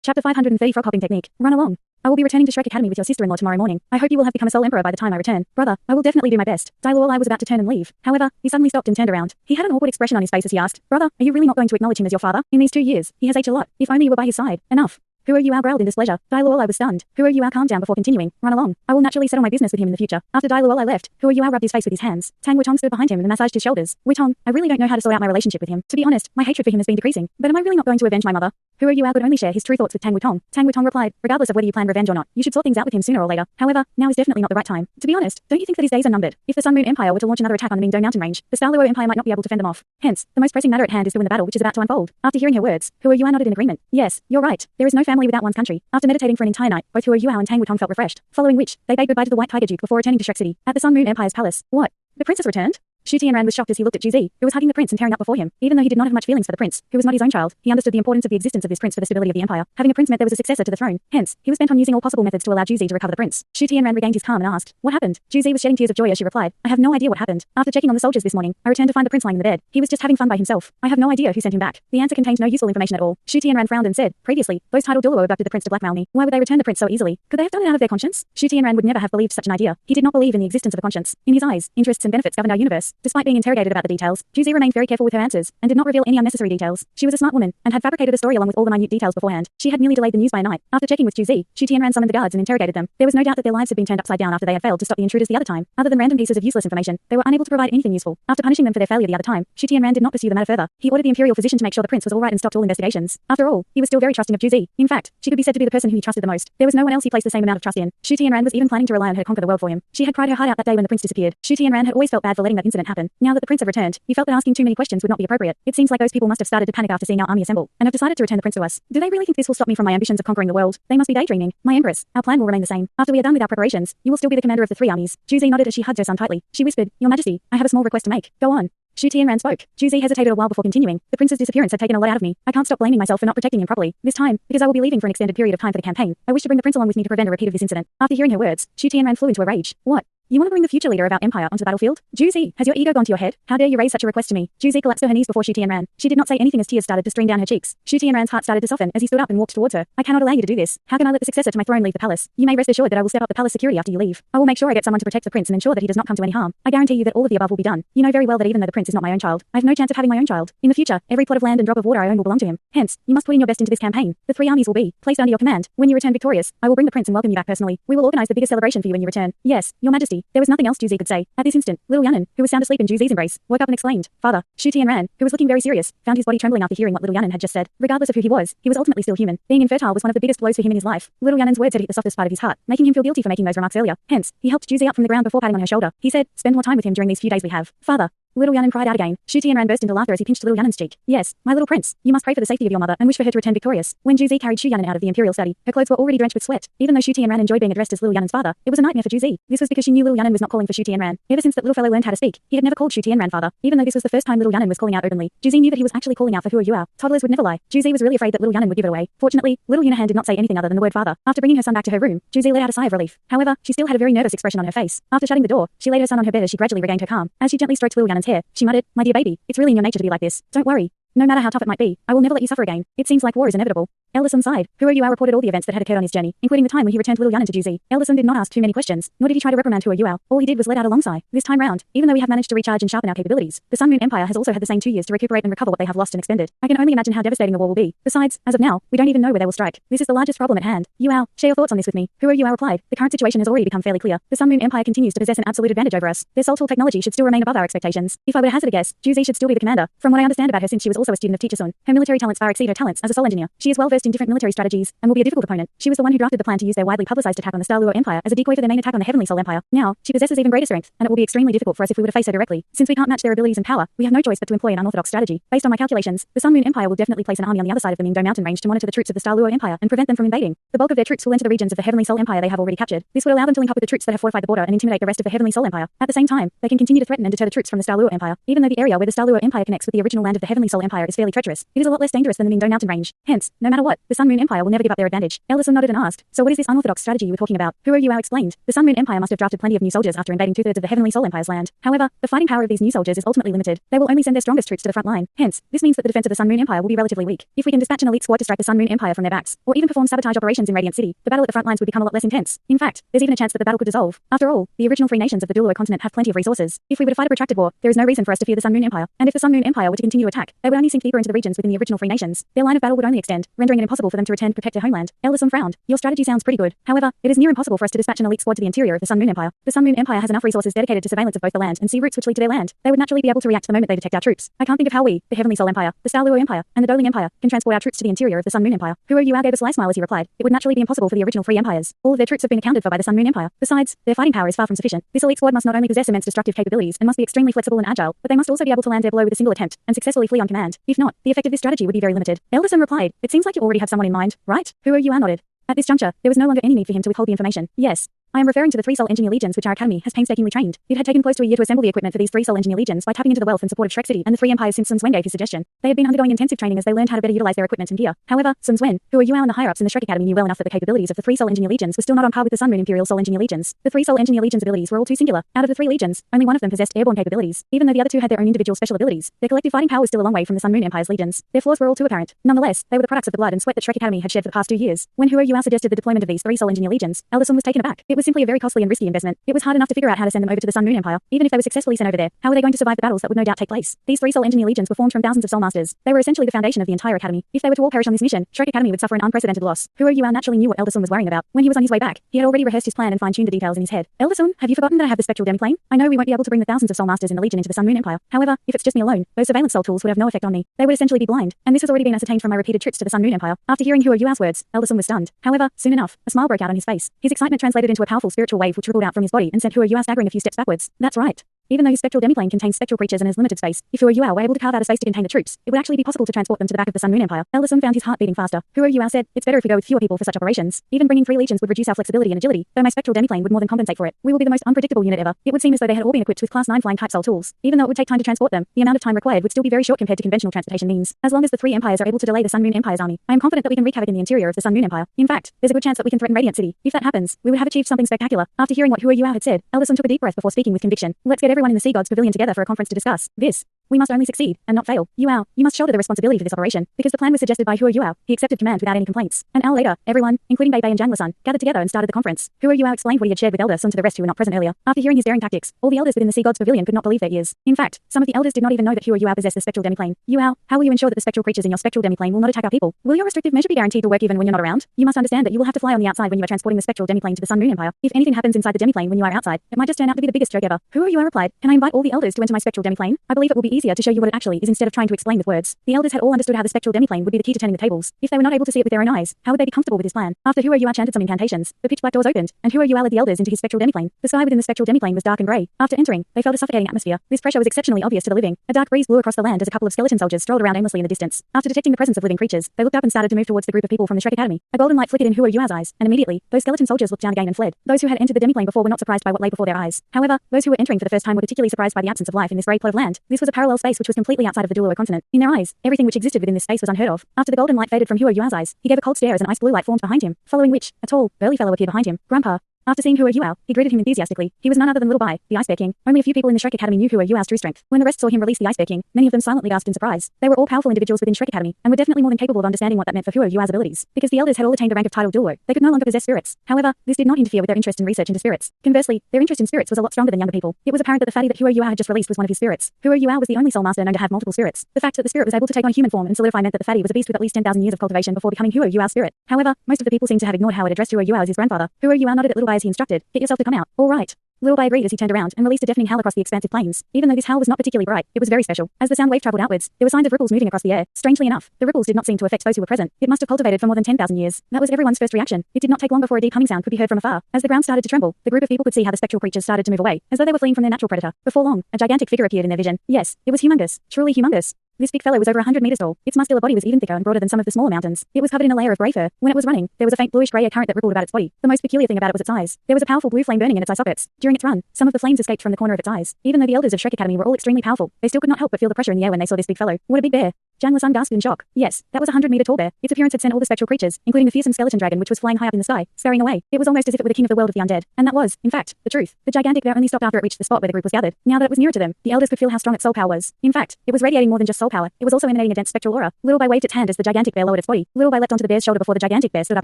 Chapter 530 Frog Hopping Technique. Run along. I will be returning to Shrek Academy with your sister-in-law tomorrow morning. I hope you will have become a Soul Emperor by the time I return. Brother, I will definitely do my best. Dailuolai was about to turn and leave. However, he suddenly stopped and turned around. He had an awkward expression on his face as he asked, Brother, are you really not going to acknowledge him as your father? In these 2 years, he has aged a lot. If only you were by his side. Enough. Who are you? Growled in displeasure. Dailuolai was stunned. Who are you? Calmed down before continuing. Run along. I will naturally settle my business with him in the future. After Dailuolai left, Who are you? Rubbed his face with his hands. Tang Wutong stood behind him and massaged his shoulders. Wutong, I really don't know how to sort out my relationship with him. To be honest, my hatred for him has been decreasing. But am I really not going to avenge my mother? Who are you? Could only share his true thoughts with Tang Wutong. Tang Wutong replied, regardless of whether you plan revenge or not, you should sort things out with him sooner or later. However, now is definitely not the right time. To be honest, don't you think that his days are numbered? If the Sun Moon Empire were to launch another attack on the Mingdong mountain range, the Star Luo Empire might not be able to fend them off. Hence, the most pressing matter at hand is to win the battle which is about to unfold. After hearing her words, Who are you? Nodded in agreement. Yes, you're right. There is no family without one's country. After meditating for an entire night, both Who are you and Tang Wutong felt refreshed. Following which, they bade goodbye to the White Tiger Duke before returning to Shrek City. At the Sun Moon Empire's palace. What? The princess returned? Shu Tianran was shocked as he looked at Juzi, who was hugging the prince and tearing up before him. Even though he did not have much feelings for the prince, who was not his own child, he understood the importance of the existence of this prince for the stability of the empire. Having a prince meant there was a successor to the throne. Hence, he was bent on using all possible methods to allow Juzi to recover the prince. Shu Tianran regained his calm and asked, What happened? Juzi was shedding tears of joy as she replied, I have no idea what happened. After checking on the soldiers this morning, I returned to find the prince lying in the bed. He was just having fun by himself. I have no idea who sent him back. The answer contained no useful information at all. Shu Tianran frowned and said, Previously, those titled Duluo abducted the prince to blackmail me. Why would they return the prince so easily? Could they have done it out of their conscience? Shu Tianran would never have believed such an idea. He did not believe in the existence of a conscience. In his eyes, interests and benefits governed our universe. Despite being interrogated about the details, Juzi remained very careful with her answers, and did not reveal any unnecessary details. She was a smart woman, and had fabricated a story along with all the minute details beforehand. She had merely delayed the news by a night. After checking with Juzi, Shu Tianran summoned the guards and interrogated them. There was no doubt that their lives had been turned upside down after they had failed to stop the intruders the other time. Other than random pieces of useless information, they were unable to provide anything useful. After punishing them for their failure the other time, Shu Tianran did not pursue the matter further. He ordered the imperial physician to make sure the prince was all right and stopped all investigations. After all, he was still very trusting of Juzi. In fact, she could be said to be the person who he trusted the most. There was no one else he placed the same amount of trust in. Shu Tianran was even planning to rely on her to conquer the world for him. She had cried her heart out that day when the prince disappeared. Shu Tianran had always felt bad for letting that incident happen. Now that the prince had returned, he felt that asking too many questions would not be appropriate. It seems like those people must have started to panic after seeing our army assemble, and have decided to return the prince to us. Do they really think this will stop me from my ambitions of conquering the world? They must be daydreaming. My empress, our plan will remain the same. After we are done with our preparations, you will still be the commander of the 3 armies. Juzi nodded as she hugged her son tightly. She whispered, Your Majesty, I have a small request to make. Go on. Shu Tianran spoke. Juzi hesitated a while before continuing. The prince's disappearance had taken a lot out of me. I can't stop blaming myself for not protecting him properly. This time, because I will be leaving for an extended period of time for the campaign, I wish to bring the prince along with me to prevent a repeat of this incident. After hearing her words, Shu Tianran flew into a rage. What? You want to bring the future leader of our empire onto the battlefield? Juzi, has your ego gone to your head? How dare you raise such a request to me? Juzi collapsed to her knees before Shu Tianran. She did not say anything as tears started to stream down her cheeks. Shu Tianran's heart started to soften as he stood up and walked towards her. I cannot allow you to do this. How can I let the successor to my throne leave the palace? You may rest assured that I will step up the palace security after you leave. I will make sure I get someone to protect the prince and ensure that he does not come to any harm. I guarantee you that all of the above will be done. You know very well that even though the prince is not my own child, I have no chance of having my own child. In the future, every plot of land and drop of water I own will belong to him. Hence, you must put in your best into this campaign. The 3 armies will be placed under your command. When you return victorious, I will bring the prince and welcome you back personally. We will organize the biggest celebration for you when you return. Yes, Your Majesty. There was nothing else Juzi could say. At this instant, little Yanan, who was sound asleep in Juzi's embrace, woke up and exclaimed, Father. Shu Tianran, who was looking very serious, found his body trembling after hearing what little Yanan had just said. Regardless of who he was ultimately still human. Being infertile was one of the biggest blows for him in his life. Little Yanan's words had hit the softest part of his heart, making him feel guilty for making those remarks earlier. Hence, he helped Juzi up from the ground before patting on her shoulder. He said, Spend more time with him during these few days we have. Father. Little Yanan cried out again. Shu Tianran burst into laughter as he pinched little Yanan's cheek. Yes, my little prince, you must pray for the safety of your mother and wish for her to return victorious. When Juzi carried Shu Yanan out of the imperial study, her clothes were already drenched with sweat. Even though Shu Tianran enjoyed being addressed as little Yanan's father, it was a nightmare for Juzi. This was because she knew little Yanan was not calling for Shu Tianran. Ever since that little fellow learned how to speak, he had never called Shu Tianran father. Even though this was the first time little Yanan was calling out openly, Juzi knew that he was actually calling out for Hua Yuao. Toddlers would never lie. Juzi was really afraid that little Yanan would give it away. Fortunately, little Yunahan did not say anything other than the word father. After bringing her son back to her room, Juzi let out a sigh of relief. However, she still had a very nervous expression on her face. After shutting the door, she laid her son on her bed as she gradually regained her calm. As she gently stroked little Yanan's hair, she muttered, My dear baby, it's really in your nature to be like this. Don't worry. No matter how tough it might be, I will never let you suffer again. It seems like war is inevitable. Elderson sighed. Who are you? Reported all the events that had occurred on his journey, including the time when he returned little Yanan to Juzi. Elderson did not ask too many questions, nor did he try to reprimand Hua Yuao. All he did was let out a long sigh. This time round, even though we have managed to recharge and sharpen our capabilities, the Sun Moon Empire has also had the same 2 years to recuperate and recover what they have lost and expended. I can only imagine how devastating the war will be. Besides, as of now, we don't even know where they will strike. This is the largest problem at hand. Yuao, share your thoughts on this with me. Hua Yuao replied. The current situation has already become fairly clear. The Sun Moon Empire continues to possess an absolute advantage over us. Their soul tool technology should still remain above our expectations. If I were to hazard a guess, Juzi should still be the commander. From what I understand about her since she was also a student of Teacher Sun, her military talents far exceed her talents as a soul engineer. She is well versed in different military strategies and will be a difficult opponent. She was the one who drafted the plan to use their widely publicized attack on the Star Luo Empire as a decoy for their main attack on the Heavenly Soul Empire. Now, she possesses even greater strength, and it will be extremely difficult for us if we were to face her directly. Since we can't match their abilities and power, we have no choice but to employ an unorthodox strategy. Based on my calculations, the Sun Moon Empire will definitely place an army on the other side of the Mingdong mountain range to monitor the troops of the Star Luo Empire and prevent them from invading. The bulk of their troops will enter the regions of the Heavenly Soul Empire they have already captured. This would allow them to link up with the troops that have fortified the border and intimidate the rest of the Heavenly Soul Empire. At the same time, they can continue to threaten and deter the troops from the Star Luo Empire. Even though the area where the Star Luo Empire connects with the original land of the Heavenly Soul Empire is fairly treacherous, it is a lot less dangerous than the Mingdong mountain range. Hence, no matter what, What? The Sun Moon Empire will never give up their advantage. Elder Sun nodded and asked, so what is this unorthodox strategy you were talking about? Huro Yuao explained, the Sun Moon Empire must have drafted plenty of new soldiers after invading 2/3 of the Heavenly Soul Empire's land. However, the fighting power of these new soldiers is ultimately limited. They will only send their strongest troops to the front line. Hence, this means that the defense of the Sun Moon Empire will be relatively weak. If we can dispatch an elite squad to strike the Sun Moon Empire from their backs, or even perform sabotage operations in Radiant City, the battle at the front lines would become a lot less intense. In fact, there's even a chance that the battle could dissolve. After all, the original 3 nations of the Duo continent have plenty of resources. If we were to fight a protracted war, there is no reason for us to fear the Sun Moon Empire. And if the Sun Moon Empire were to continue to attack, they would only sink deeper into the regions within the original 3 nations. Their line of battle would only extend, rendering it impossible for them to return to protect their homeland. Elder Sun frowned. Your strategy sounds pretty good. However, it is near impossible for us to dispatch an elite squad to the interior of the Sun Moon Empire. The Sun Moon Empire has enough resources dedicated to surveillance of both the land and sea routes which lead to their land. They would naturally be able to react the moment they detect our troops. I can't think of how we, the Heavenly Soul Empire, the Star Luo Empire, and the Doling Empire, can transport our troops to the interior of the Sun Moon Empire. Huro Yuao gave a sly smile as he replied, it would naturally be impossible for the original 3 empires. All of their troops have been accounted for by the Sun Moon Empire. Besides, their fighting power is far from sufficient. This elite squad must not only possess immense destructive capabilities and must be extremely flexible and agile, but they must also be able to land their blow with a single attempt and successfully flee on command. If not, the effect of this strategy would be very limited. Elder Sun replied, it seems like you already have someone in mind, right? Huro Yuao nodded. At this juncture, there was no longer any need for him to withhold the information. Yes. I am referring to the 3 Soul Engineer Legions which our academy has painstakingly trained. It had taken close to a year to assemble the equipment for these 3 Soul Engineer Legions by tapping into the wealth and support of Shrek City and the 3 empires since Sun Zuen gave his suggestion. They had been undergoing intensive training as they learned how to better utilize their equipment and gear. However, Sun Zuen, Huro Yuao and the higher-ups in the Shrek Academy knew well enough that the capabilities of the 3 Soul Engineer Legions were still not on par with the Sun Moon Imperial Soul Engineer Legions. The 3 Soul Engineer Legions' abilities were all too singular. Out of the 3 legions, only one of them possessed airborne capabilities. Even though the other 2 had their own individual special abilities, their collective fighting power was still a long way from the Sun Moon Empire's legions. Their flaws were all too apparent. Nonetheless, they were the products of the blood and sweat that Shrek Academy had shed for the past 2 years. When Huro Yuao suggested the deployment of these 3 Soul Engineer Legions, Elder Sun was taken aback. It was simply a very costly and risky investment. It was hard enough to figure out how to send them over to the Sun Moon Empire. Even if they were successfully sent over there, how were they going to survive the battles that would no doubt take place? These 3 Soul Engineer Legions were formed from thousands of Soul Masters. They were essentially the foundation of the entire academy. If they were to all perish on this mission, Shrek Academy would suffer an unprecedented loss. Huro Yuao naturally knew what Elder Sun was worrying about. When he was on his way back, he had already rehearsed his plan and fine-tuned the details in his head. Elder Sun, have you forgotten that I have the spectral demiplane? I know we won't be able to bring the thousands of Soul Masters in the Legion into the Sun Moon Empire. However, if it's just me alone, those surveillance soul tools would have no effect on me. They would essentially be blind. And this has already been ascertained from my repeated trips to the Sun Moon Empire. After hearing Huro Yuao's words, Elder Sun was stunned. However, soon enough, a smile broke out on his face. His excitement translated into a powerful spiritual wave which rippled out from his body and sent Huro Yuao staggering a few steps backwards. That's right. Even though his spectral demiplane contains spectral creatures and has limited space, if Huro Yuao were able to carve out a space to contain the troops, it would actually be possible to transport them to the back of the Sun Moon Empire. Elder Sun found his heart beating faster. Huro Yuao said, it's better if we go with fewer people for such operations. Even bringing 3 legions would reduce our flexibility and agility, though my spectral demiplane would more than compensate for it. We will be the most unpredictable unit ever. It would seem as though they had all been equipped with Class 9 flying type soul tools. Even though it would take time to transport them, the amount of time required would still be very short compared to conventional transportation means. As long as the 3 empires are able to delay the Sun Moon Empire's army, I am confident that we can wreak havoc in the interior of the Sun Moon Empire. In fact, there's a good chance that we can threaten Radiant City. If that happens, we would have achieved something spectacular. After hearing what Huro Yuao had said, Elder Sun took a deep breath before speaking with conviction. Let's get everyone in the Sea Gods Pavilion together for a conference to discuss this. We must only succeed, and not fail. Yuao, you must shoulder the responsibility for this operation, because the plan was suggested by Huro Yuao. He accepted command without any complaints. An hour later, everyone, including Bei Bei and Zhang Lisan, gathered together and started the conference. Huro Yuao explained what he had shared with Elder Sun to the rest who were not present earlier. After hearing his daring tactics, all the elders within the Sea Gods Pavilion could not believe their ears. In fact, some of the elders did not even know that Huro Yuao possessed the spectral demiplane. Yuao, how will you ensure that the spectral creatures in your spectral demiplane will not attack our people? Will your restrictive measure be guaranteed to work even when you're not around? You must understand that you will have to fly on the outside when you are transporting the spectral demiplane to the Sun Moon Empire. If anything happens inside the demiplane when you are outside, it might just turn out to be the biggest joke ever. Huro Yuao replied, can I invite all the elders to enter my spectral demiplane? I believe it will be easier to show you what it actually is instead of trying to explain with words. The elders had all understood how the spectral demiplane would be the key to turning the tables. If they were not able to see it with their own eyes, how would they be comfortable with his plan? After Huro Yuao chanted some incantations, the pitch black doors opened, and Huro Yuao led the elders into his spectral demiplane. The sky within the spectral demiplane was dark and grey. After entering, they felt a suffocating atmosphere. This pressure was exceptionally obvious to the living. A dark breeze blew across the land as a couple of skeleton soldiers strolled around aimlessly in the distance. After detecting the presence of living creatures, they looked up and started to move towards the group of people from the Shrek Academy. A golden light flickered in Huro Yuao's eyes, and immediately, those skeleton soldiers looked down again and fled. Those who had entered the demiplane before were not surprised by what lay before their eyes. However, those who were entering for the first time were particularly surprised by the absence of life in this grey plot of land. This was a parallel space which was completely outside of the Duo continent. In their eyes, everything which existed within this space was unheard of. After the golden light faded from Huro Yuao's eyes, he gave a cold stare as an ice blue light formed behind him, following which, a tall, burly fellow appeared behind him. Grandpa. After seeing Huro Yuao, he greeted him enthusiastically. He was none other than Little Bai, the Ice Bear King. Only a few people in the Shrek Academy knew Huro Yuao's true strength. When the rest saw him release the Ice Bear King, many of them silently gasped in surprise. They were all powerful individuals within Shrek Academy, and were definitely more than capable of understanding what that meant for Huro Yuao's abilities. Because the elders had all attained the rank of title Duo, they could no longer possess spirits. However, this did not interfere with their interest in research into spirits. Conversely, their interest in spirits was a lot stronger than younger people. It was apparent that the fatty that Huro Yuao had just released was one of his spirits. Huro Yuao was the only soul master known to have multiple spirits. The fact that the spirit was able to take on human form and solidify meant that the fatty was a beast with at least 10,000 years of cultivation before becoming Huro Yuao's spirit. However, most of the people seemed to have ignored how it addressed Huro Yuao as his grandfather. Huro Yuao nodded at Little Bai as he instructed, get yourself to come out. All right. Little Bai agreed as he turned around and released a deafening howl across the expansive plains. Even though this howl was not particularly bright, it was very special. As the sound wave traveled outwards, there were signs of ripples moving across the air. Strangely enough, the ripples did not seem to affect those who were present. It must have cultivated for more than 10,000 years. That was everyone's first reaction. It did not take long before a deep humming sound could be heard from afar. As the ground started to tremble, the group of people could see how the spectral creatures started to move away, as though they were fleeing from their natural predator. Before long, a gigantic figure appeared in their vision. Yes, it was humongous. Truly humongous. This big fellow was over 100 meters tall. Its muscular body was even thicker and broader than some of the smaller mountains. It was covered in a layer of grey fur. When it was running, there was a faint bluish grey current that rippled about its body. The most peculiar thing about it was its eyes. There was a powerful blue flame burning in its eye sockets. During its run, some of the flames escaped from the corner of its eyes. Even though the elders of Shrek Academy were all extremely powerful, they still could not help but feel the pressure in the air when they saw this big fellow. What a big bear. Zhang Lasung gasped in shock. Yes, that was a 100-meter-tall bear. Its appearance had sent all the spectral creatures, including the fearsome skeleton dragon which was flying high up in the sky, scurrying away. It was almost as if it were the king of the world of the undead. And that was, in fact, the truth. The gigantic bear only stopped after it reached the spot where the group was gathered. Now that it was nearer to them, the elders could feel how strong its soul power was. In fact, it was radiating more than just soul power. It was also emanating a dense spectral aura. Little Bai waved its hand as the gigantic bear lowered its body. Little Bai leapt onto the bear's shoulder before the gigantic bear stood up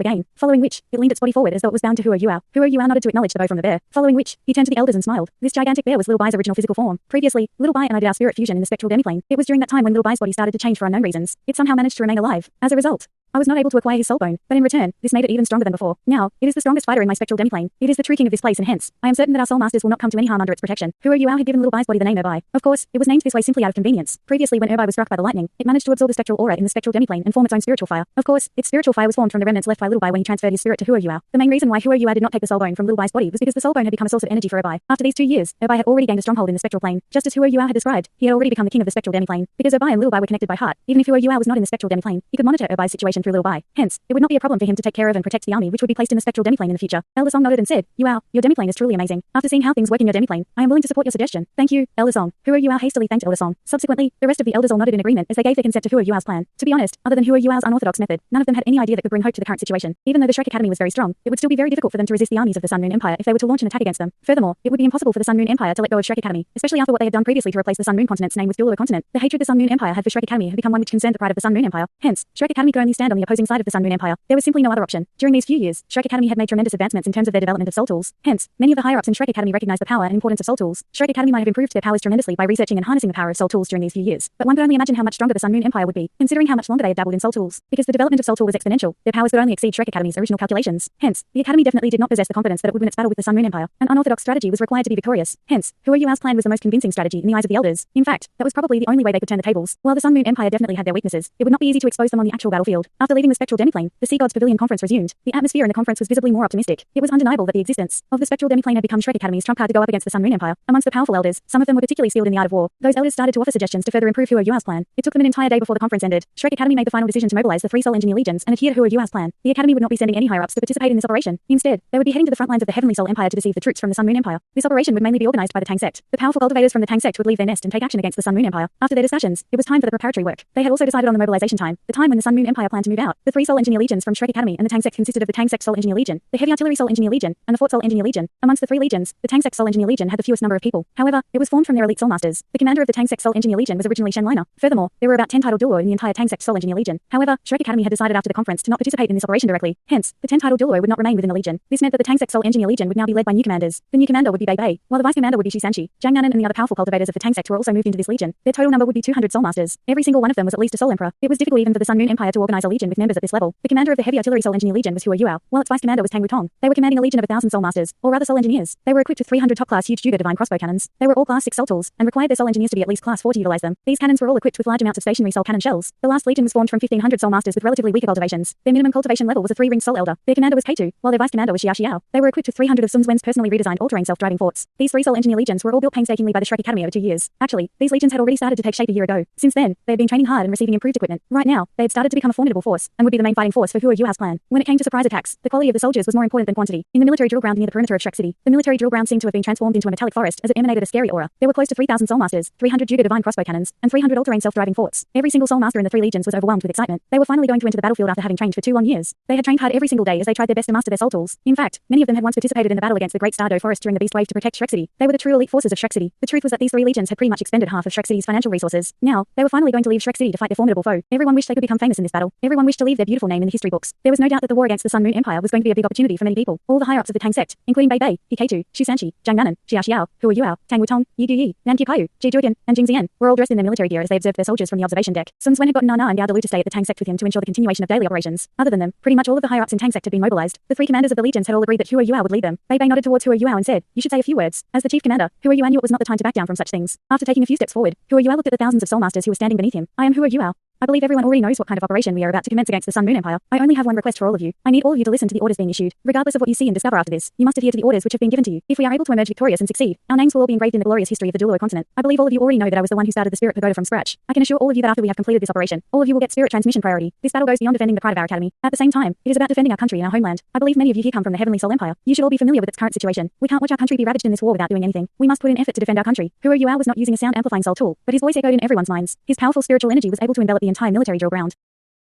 again, following which, it leaned its body forward as though it was bound to Hua Yuao. Hua Yuao nodded to acknowledge the bow from the bear, following which, he turned to the elders and smiled. This gigantic bear was Little Bai's original physical form. Previously, Little Bai and I did our spirit fusion in the spectral demiplane. It was during that time when Little Bai's body started to change for unknown reasons. It somehow managed to remain alive. As a result, I was not able to acquire his soul bone, but in return, this made it even stronger than before. Now, it is the strongest fighter in my spectral demiplane. It is the true king of this place and hence, I am certain that our soul masters will not come to any harm under its protection. Hua Yuao had given Little Bai's body the name Erbai. Of course, it was named this way simply out of convenience. Previously when Erbai was struck by the lightning, it managed to absorb the spectral aura in the spectral demiplane and form its own spiritual fire. Of course, its spiritual fire was formed from the remnants left by Little Bai when he transferred his spirit to Hua Yuao. The main reason why Hua Yuao did not take the soul bone from Little Bai's body was because the soul bone had become a source of energy for Erbai. After these 2 years, Erbai had already gained a stronghold in the spectral plane. Just as Hua Yuao had described, he had already become the king of the spectral demiplane. Because Erbai and Little Bai were connected by heart, even if Hua Yuao was not in the spectral demiplane, he could monitor Erbai's situation through Little Bai. Hence, it would not be a problem for him to take care of and protect the army which would be placed in the spectral demiplane in the future. Elder Song nodded and said, Yuao, your demiplane is truly amazing. After seeing how things work in your demiplane, I am willing to support your suggestion. Thank you, Elder Song. Hua Yuao hastily thanked Elder Song. Subsequently, the rest of the elders all nodded in agreement as they gave their consent to Hua Yuao's plan. To be honest, other than Hua Yuao's unorthodox method, none of them had any idea that could bring hope to the current situation. Even though the Shrek Academy was very strong, it would still be very difficult for them to resist the armies of the Sun Moon Empire if they were to launch an attack against them. Furthermore, it would be impossible for the Sun Moon Empire to let go of Shrek Academy, especially after what they had done previously to replace the Sun Moon continent's name with Dueluo continent. The hatred the Sun Moon Empire had for Shrek Academy had become one which concerned the pride of the Sun Moon Empire. Hence, Shrek Academy could only stand on the opposing side of the Sun Moon Empire. There was simply no other option. During these few years, Shrek Academy had made tremendous advancements in terms of their development of soul tools. Hence, many of the higher-ups in Shrek Academy recognized the power and importance of soul tools. Shrek Academy might have improved their powers tremendously by researching and harnessing the power of soul tools during these few years, but one could only imagine how much stronger the Sun Moon Empire would be, considering how much longer they had dabbled in soul tools. Because the development of soul tool was exponential, their powers could only exceed Shrek Academy's original calculations. Hence, the Academy definitely did not possess the confidence that it would win its battle with the Sun Moon Empire. An unorthodox strategy was required to be victorious. Hence, Hua Yuao's plan was the most convincing strategy in the eyes of the elders. In fact, that was probably the only way they could turn the tables. While the Sun Moon Empire definitely had their weaknesses, it would not be easy to expose them on the actual battlefield. After leaving the spectral demiplane, the Sea Gods Pavilion conference resumed. The atmosphere in the conference was visibly more optimistic. It was undeniable that the existence of the spectral demiplane had become Shrek Academy's trump card to go up against the Sun Moon Empire. Amongst the powerful elders, some of them were particularly skilled in the art of war. Those elders started to offer suggestions to further improve Hua Yuao's plan. It took them an entire day before the conference ended. Shrek Academy made the final decision to mobilize the 3 Soul Engineer Legions and adhere to Hua Yuao's plan. The Academy would not be sending any higher-ups to participate in this operation. Instead, they would be heading to the front lines of the Heavenly Soul Empire to deceive the troops from the Sun Moon Empire. This operation would mainly be organized by the Tang sect. The powerful cultivators from the Tang sect would leave their nest and take action against the Sun Moon Empire. After their discussions, it was time for the preparatory work. They had also decided on the mobilization time, the time when the Sun Moon Empire planned to move out. The 3 Soul Engineer Legions from Shrek Academy and the Tang sect consisted of the Tang sect Soul Engineer Legion, the Heavy Artillery Soul Engineer Legion, and the Fort Soul Engineer Legion. Amongst the 3 legions, the Tang sect Soul Engineer Legion had the fewest number of people. However, it was formed from their elite soul masters. The commander of the Tang sect Soul Engineer Legion was originally Shen Liner. Furthermore, there were about 10 titled Dueluo in the entire Tang sect Soul Engineer Legion. However, Shrek Academy had decided after the conference to not participate in this operation directly. Hence, the 10 titled Dueluo would not remain within the legion. This meant that the Tang sect Soul Engineer Legion would now be led by new commanders. The new commander would be Bei Bei, while the vice commander would be Xu Sanqi. Zhang Nanan and the other powerful cultivators of the Tang sect were also moved into this legion. Their total number would be 200 soul masters. Every single one of them was at least a soul emperor. It was difficult even for the Sun Moon Empire to organize a legion with members at this level. The commander of the Heavy Artillery Soul Engineer Legion was Hua Yuao, while its vice commander was Tang Wutong. They were commanding a legion of 1,000 soul masters, or rather soul engineers. They were equipped with 300 top-class huge Juga divine crossbow cannons. They were all class 6 soul tools, and required their soul engineers to be at least class 4 to utilize them. These cannons were all equipped with large amounts of stationary soul cannon shells. The last legion was formed from 1,500 soul masters with relatively weaker cultivations. Their minimum cultivation level was a 3-ringed soul elder. Their commander was K2, while their vice commander was Xia Xiao. They were equipped with 300 of Sun Wen's personally redesigned all-terrain self-driving forts. These 3 soul engineer legions were all built painstakingly by the Shrek Academy over 2 years. Actually, these legions had already started to take shape a year ago. Since then, they had been training hard and receiving improved equipment. Right now, they had started to become a formidable force, and would be the main fighting force for Hua Yuao's plan. When it came to surprise attacks, the quality of the soldiers was more important than quantity. In the military drill ground near the perimeter of Shrek City, the military drill ground seemed to have been transformed into a metallic forest as it emanated a scary aura. There were close to 3,000 soul masters, 300 Juga divine crossbow cannons, and 300 all-terrain self-driving forts. Every single soul master in the 3 legions was overwhelmed with excitement. They were finally going to enter the battlefield after having trained for 2 long years. They had trained hard every single day as they tried their best to master their soul tools. In fact, many of them had once participated in the battle against the Great Stardow Forest during the Beast Wave to protect Shrek City. They were the true elite forces of Shrek City. The truth was that these 3 legions had pretty much expended half of Shrek City's financial resources. Now, they were finally going to leave Shrek City to fight their formidable foe. Everyone wished they could become famous in this battle. Everyone wished to leave their beautiful name in the history books. There was no doubt that the war against the Sun Moon Empire was going to be a big opportunity for many people. All the higher-ups of the Tang sect, including Bei Bei, K2, Xu Sanqi, Zhang Nanan, Xia Xiao, Hua Yuao, Tang Wutong, Yi Guyi, Nan Qiuqiu, Ji Zhuogan, and Jing Zian, were all dressed in their military gear as they observed their soldiers from the observation deck. Sun Swen had gotten Nana and Gao Dalu to stay at the Tang sect with him to ensure the continuation of daily operations. Other than them, pretty much all of the higher-ups in Tang sect had been mobilized. The 3 commanders of the legions had all agreed that Hua Yuao would lead them. Bei Bei nodded towards Hua Yuao and said, "You should say a few words." As the chief commander, Hua Yuao knew it was not the time to back down from such things. After taking a few steps forward, Hua Yuao looked at the thousands of soul masters who were standing beneath him. "I am Hua Yuao. I believe everyone already knows what kind of operation we are about to commence against the Sun Moon Empire. I only have one request for all of you. I need all of you to listen to the orders being issued. Regardless of what you see and discover after this, you must adhere to the orders which have been given to you. If we are able to emerge victorious and succeed, our names will all be engraved in the glorious history of the Dueluo continent. I believe all of you already know that I was the one who started the Spirit Pagoda from scratch. I can assure all of you that after we have completed this operation, all of you will get spirit transmission priority. This battle goes beyond defending the pride of our academy. At the same time, it is about defending our country and our homeland. I believe many of you here come from the Heavenly Soul Empire. You should all be familiar with its current situation. We can't watch our country be ravaged in this war without doing anything. We must put in effort to defend our country." Hua Yuao was not using a sound amplifying soul tool, but his voice echoed in everyone's minds. His powerful spiritual energy was able to envelop the the entire military drill ground.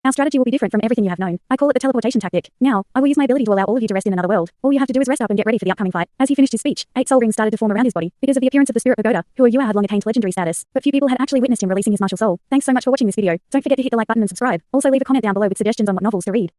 Our strategy will be different from everything you have known. I call it the teleportation tactic. Now, I will use my ability to allow all of you to rest in another world. All you have to do is rest up and get ready for the upcoming fight. As he finished his speech, 8 soul rings started to form around his body. Because of the appearance of the Spirit Pagoda, who Yua had long attained legendary status, but few people had actually witnessed him releasing his martial soul. Thanks so much for watching this video. Don't forget to hit the like button and subscribe. Also leave a comment down below with suggestions on what novels to read.